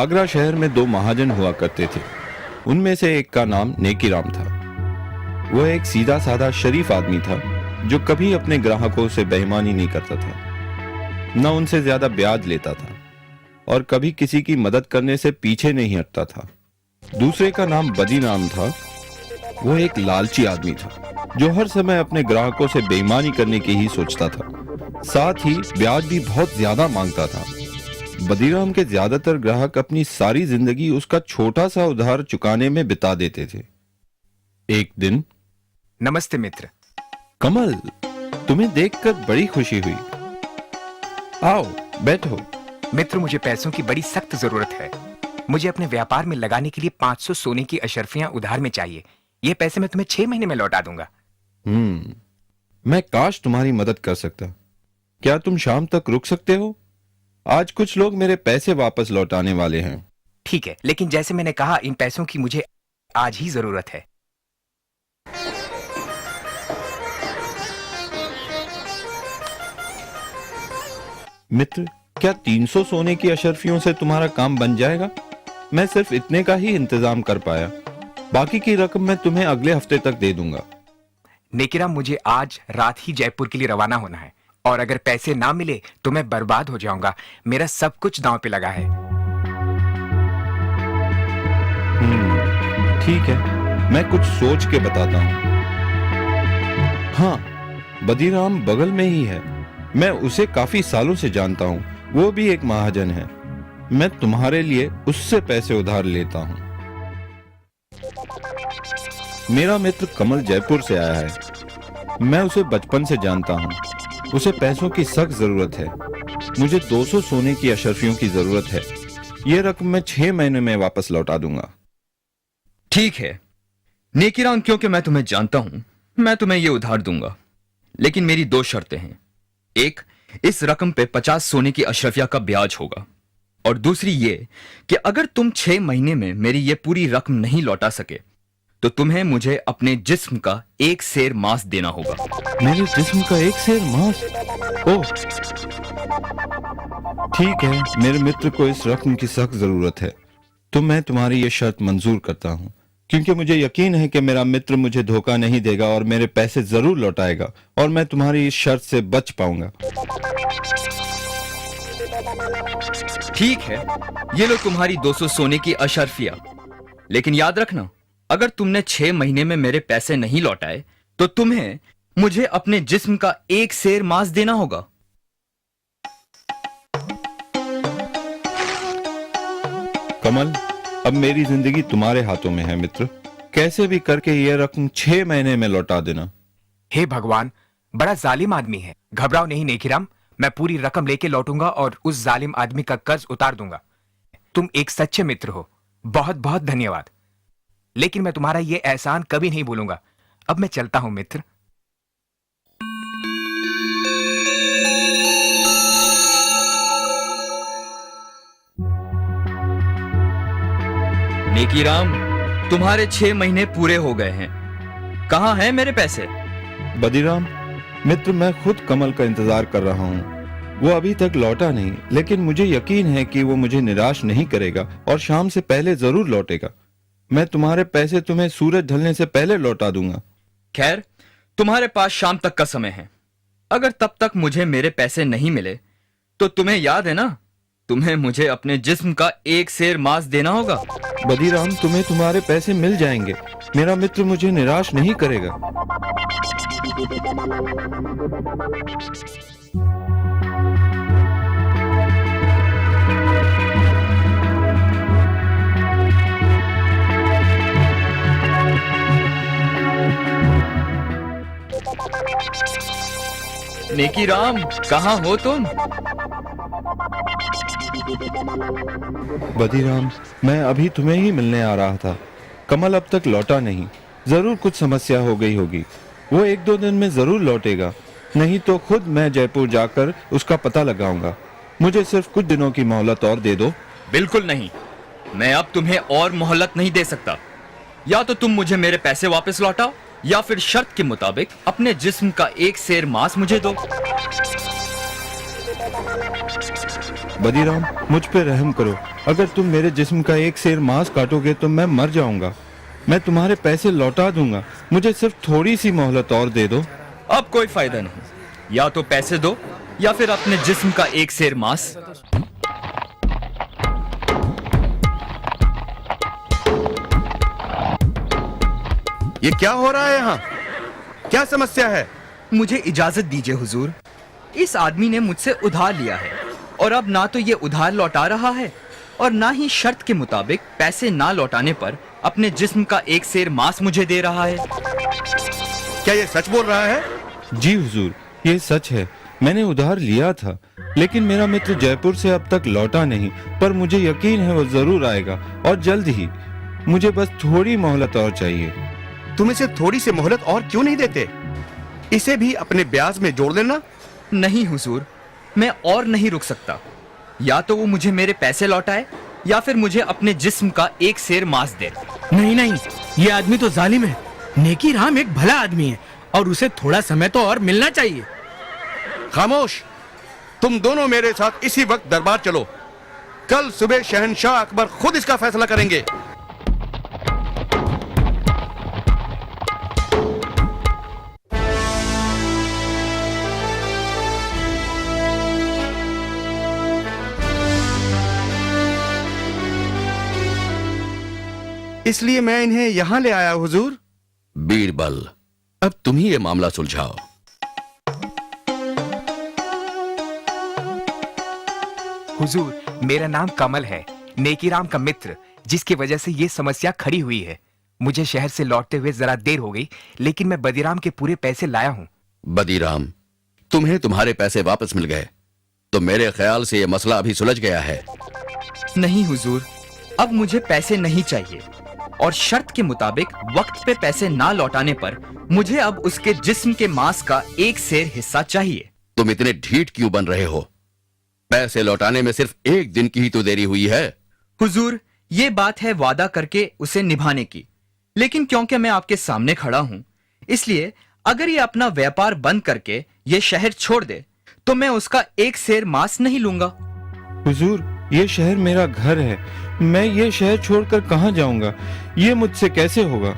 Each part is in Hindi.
आगरा शहर में दो महाजन हुआ करते थे। उनमें से एक का नाम नेकीराम था। वह एक सीधा साधा शरीफ आदमी था जो कभी अपने ग्राहकों से बेईमानी नहीं करता था, न उनसे ज्यादा ब्याज लेता था और कभी किसी की मदद करने से पीछे नहीं हटता था। दूसरे का नाम बदीराम था। वह एक लालची आदमी था जो हर समय अपने ग्राहकों से बेईमानी करने की ही सोचता था, साथ ही ब्याज भी बहुत ज्यादा मांगता था। बदीराम के ज्यादातर ग्राहक अपनी सारी जिंदगी उसका छोटा सा उधार चुकाने में बिता देते थे। एक दिन, नमस्ते मित्र। कमल, तुम्हें देखकर बड़ी खुशी हुई। आओ बैठो। मित्र, मुझे पैसों की बड़ी सख्त जरूरत है। मुझे अपने व्यापार में लगाने के लिए 500 सोने की अशर्फियां उधार में चाहिए। ये पैसे मैं तुम्हें 6 महीने में लौटा दूंगा। मैं काश तुम्हारी मदद कर सकता। क्या तुम शाम तक रुक सकते हो? आज कुछ लोग मेरे पैसे वापस लौटाने वाले हैं। ठीक है, लेकिन जैसे मैंने कहा, इन पैसों की मुझे आज ही जरूरत है। मित्र, क्या 300 सोने की अशर्फियों से तुम्हारा काम बन जाएगा? मैं सिर्फ इतने का ही इंतजाम कर पाया। बाकी की रकम मैं तुम्हें अगले हफ्ते तक दे दूंगा। नेकीराम, मुझे आज रात ही जयपुर के लिए रवाना होना है और अगर पैसे ना मिले तो मैं बर्बाद हो जाऊंगा। मेरा सब कुछ दांव पे लगा है। ठीक है, मैं कुछ सोच के बताता हूँ। हाँ, बदीराम बगल में ही है। मैं उसे काफी सालों से जानता हूँ। वो भी एक महाजन है। मैं तुम्हारे लिए उससे पैसे उधार लेता हूँ। मेरा मित्र कमल जयपुर से आया है। मैं उसे बचपन से जानता हूँ। उसे पैसों की सख्त जरूरत है। मुझे 200 सोने की अशर्फियों की जरूरत है। यह रकम मैं 6 महीने में वापस लौटा दूंगा। ठीक है नेकीराम, क्योंकि मैं तुम्हें जानता हूं, मैं तुम्हें यह उधार दूंगा, लेकिन मेरी 2 शर्तें हैं। एक, इस रकम पे 50 सोने की अशरफिया का ब्याज होगा, और दूसरी ये कि अगर तुम 6 महीने में मेरी ये पूरी रकम नहीं लौटा सके तो तुम्हें मुझे अपने जिस्म का 1 सेर मांस देना होगा। मेरे जिस्म का 1 सेर मांस? ओह, ठीक है। मेरे मित्र को इस रकम की सख्त जरूरत है, तो मैं तुम्हारी ये शर्त मंजूर करता हूँ, क्योंकि मुझे यकीन है कि मेरा मित्र मुझे धोखा नहीं देगा और मेरे पैसे जरूर लौटाएगा और मैं तुम्हारी इस शर्त से बच पाऊंगा। ठीक है, ये लो तुम्हारी 200 सोने की अशरफिया, लेकिन याद रखना, अगर तुमने 6 महीने में मेरे पैसे नहीं लौटाए तो तुम्हें मुझे अपने जिस्म का 1 सेर मांस देना होगा। कमल, अब मेरी जिंदगी तुम्हारे हाथों में है मित्र। कैसे भी करके यह रकम 6 महीने में लौटा देना। हे भगवान, बड़ा जालिम आदमी है। घबराओ नहीं नेकीराम, मैं पूरी रकम लेके लौटूंगा और उस जालिम आदमी का कर्ज उतार दूंगा। तुम एक सच्चे मित्र हो। बहुत बहुत धन्यवाद। लेकिन मैं तुम्हारा ये एहसान कभी नहीं भूलूंगा। अब मैं चलता हूं मित्र। नेकीराम, तुम्हारे 6 महीने पूरे हो गए हैं। कहां हैं मेरे पैसे? बदीराम मित्र, मैं खुद कमल का इंतजार कर रहा हूँ। वो अभी तक लौटा नहीं, लेकिन मुझे यकीन है कि वो मुझे निराश नहीं करेगा और शाम से पहले जरूर लौटेगा। मैं तुम्हारे पैसे तुम्हें सूरज ढलने से पहले लौटा दूंगा। खैर, तुम्हारे पास शाम तक का समय है। अगर तब तक मुझे मेरे पैसे नहीं मिले तो तुम्हें याद है ना, तुम्हें मुझे अपने जिस्म का 1 सेर मांस देना होगा। बदीराम, तुम्हें तुम्हारे पैसे मिल जाएंगे। मेरा मित्र मुझे निराश नहीं करेगा। नेकीराम, कहां हो तुम? बदीराम, मैं अभी तुम्हें ही मिलने आ रहा था। कमल अब तक लौटा नहीं। जरूर कुछ समस्या हो गई होगी। वो 1-2 दिन में जरूर लौटेगा, नहीं तो खुद मैं जयपुर जाकर उसका पता लगाऊंगा। मुझे सिर्फ कुछ दिनों की मोहलत और दे दो। बिल्कुल नहीं, मैं अब तुम्हें और मोहलत नहीं दे सकता। या तो तुम मुझे मेरे पैसे वापस लौटाओ या फिर शर्त के मुताबिक अपने जिस्म का 1 सेर मांस मुझे दो। बदीराम, मुझ पे रहम करो। अगर तुम मेरे जिस्म का एक सेर मांस काटोगे तो मैं मर जाऊंगा। मैं तुम्हारे पैसे लौटा दूंगा, मुझे सिर्फ थोड़ी सी मोहलत और दे दो। अब कोई फायदा नहीं, या तो पैसे दो या फिर अपने जिस्म का एक सेर मांस। ये क्या हो रहा है यहाँ? क्या समस्या है? मुझे इजाजत दीजिए हुजूर। इस आदमी ने मुझसे उधार लिया है और अब ना तो ये उधार लौटा रहा है और ना ही शर्त के मुताबिक पैसे ना लौटाने पर अपने जिस्म का एक सेर मांस मुझे दे रहा है। क्या ये सच बोल रहा है? जी हुजूर, ये सच है। मैंने उधार लिया था, लेकिन मेरा मित्र जयपुर से अब तक लौटा नहीं, पर मुझे यकीन है वो जरूर आएगा और जल्द ही। मुझे बस थोड़ी मोहलत और चाहिए। तुम इसे थोड़ी सी मोहलत और क्यों नहीं देते? इसे भी अपने ब्याज में जोड़ लेना। नहीं हुजूर, मैं और नहीं रुक सकता। या तो वो मुझे मेरे पैसे लौटाए या फिर मुझे अपने जिस्म का एक सेर मांस दे। नहीं नहीं, ये आदमी तो जालिम है। नेकी राम एक भला आदमी है और उसे थोड़ा समय तो और मिलना चाहिए। खामोश! तुम दोनों मेरे साथ इसी वक्त दरबार चलो। कल सुबह शहंशाह अकबर खुद इसका फैसला करेंगे। इसलिए मैं इन्हें यहां ले आया हुजूर। बीरबल, अब तुम ही ये मामला सुलझाओ। हुजूर, मेरा नाम कमल है, नेकीराम का मित्र, जिसकी वजह से ये समस्या खड़ी हुई है। मुझे शहर से लौटते हुए जरा देर हो गई, लेकिन मैं बदीराम के पूरे पैसे लाया हूँ। बदीराम, तुम्हें तुम्हारे पैसे वापस मिल गए, तो मेरे ख्याल से ये मसला अभी सुलझ गया है। नहीं हुजूर, अब मुझे पैसे नहीं चाहिए और शर्त के मुताबिक वक्त पे पैसे ना लौटाने पर मुझे अब उसके जिस्म के मांस का एक सेर हिस्सा चाहिए। तुम इतने ढीठ क्यों बन रहे हो? पैसे लौटाने में सिर्फ एक दिन की ही तो देरी हुई है। हुजूर, ये बात है वादा करके उसे निभाने की, लेकिन क्योंकि मैं आपके सामने खड़ा हूँ, इसलिए अगर ये अपना व्यापार बंद करके ये शहर छोड़ दे तो मैं उसका एक सेर मांस नहीं लूंगा। हुजूर, ये शहर मेरा घर है। मैं ये शहर छोड़कर कहाँ जाऊंगा? ये मुझसे कैसे होगा?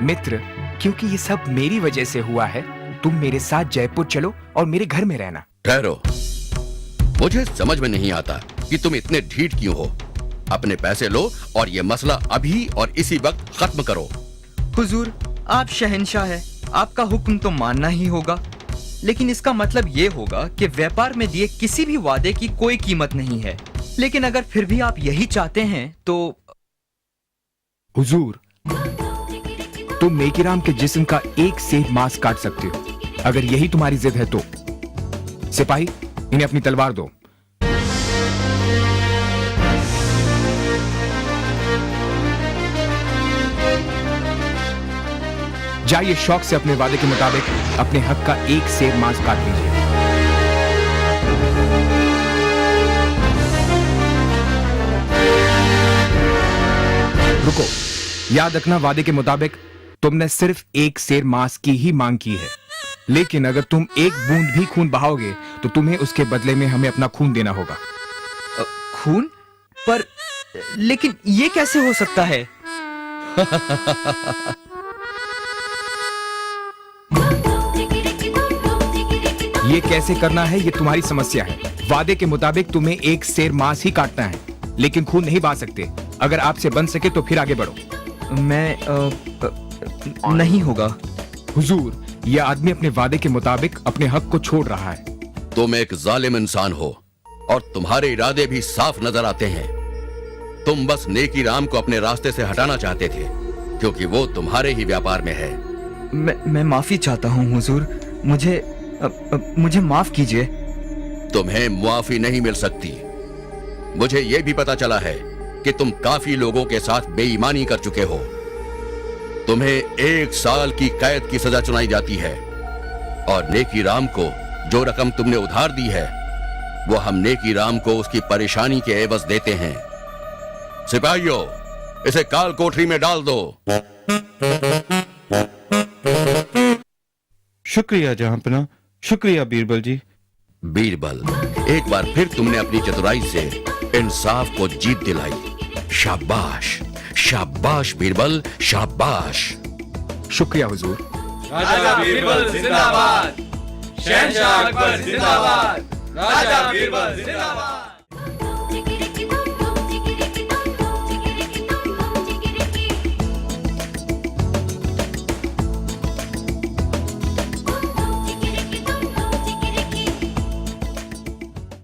मित्र, क्योंकि ये सब मेरी वजह से हुआ है, तुम मेरे साथ जयपुर चलो और मेरे घर में रहना। ठहरो, मुझे समझ में नहीं आता कि तुम इतने ढीठ क्यों हो। अपने पैसे लो और ये मसला अभी और इसी वक्त खत्म करो। हुजूर, आप शहंशाह है, आपका हुक्म तो मानना ही होगा, लेकिन इसका मतलब ये होगा कि व्यापार में दिए किसी भी वादे की कोई कीमत नहीं है। लेकिन अगर फिर भी आप यही चाहते हैं तो। हुजूर, तुम नेकीराम के जिस्म का एक सेर मांस काट सकते हो, अगर यही तुम्हारी जिद है तो। सिपाही, इन्हें अपनी तलवार दो। जाइए, शौक से अपने वादे के मुताबिक अपने हक का एक सेर मांस काट लीजिए। रुको, याद रखना, वादे के मुताबिक तुमने सिर्फ एक सेर मांस की ही मांग की है, लेकिन अगर तुम एक बूंद भी खून बहाओगे तो तुम्हें उसके बदले में हमें अपना खून देना होगा। खून? पर लेकिन ये कैसे हो सकता है? ये कैसे करना है, ये तुम्हारी समस्या है। वादे के मुताबिक तुम्हें एक सेर मांस ही काटना है, लेकिन खून नहीं बहा सकते। अगर आपसे बन सके तो फिर आगे बढ़ो। मैं नहीं होगा। हुजूर, यह आदमी अपने वादे के मुताबिक अपने हक को छोड़ रहा है। तुम एक जालिम इंसान हो और तुम्हारे इरादे भी साफ नजर आते हैं। तुम बस नेकीराम को अपने रास्ते से हटाना चाहते थे, क्योंकि वो तुम्हारे ही व्यापार में है। मैं माफी चाहता हूँ हुजूर, मुझे माफ कीजिए। तुम्हें मुआफी नहीं मिल सकती। मुझे यह भी पता चला है कि तुम काफी लोगों के साथ बेईमानी कर चुके हो। तुम्हें 1 साल की कैद की सजा सुनाई जाती है और नेकीराम को जो रकम तुमने उधार दी है वो हम नेकीराम को उसकी परेशानी के एवज देते हैं। सिपाहियों, इसे काल कोठरी में डाल दो। शुक्रिया जहांपना, शुक्रिया बीरबल जी। बीरबल, एक बार फिर तुमने अपनी चतुराई से इंसाफ को जीत दिलाई। शाबाश, शाबाश बीरबल, शाबाश। शुक्रिया हुजूर। राजा बीरबल जिंदाबाद, शहंशाह अकबर जिंदाबाद, राजा बीरबल जिंदाबाद।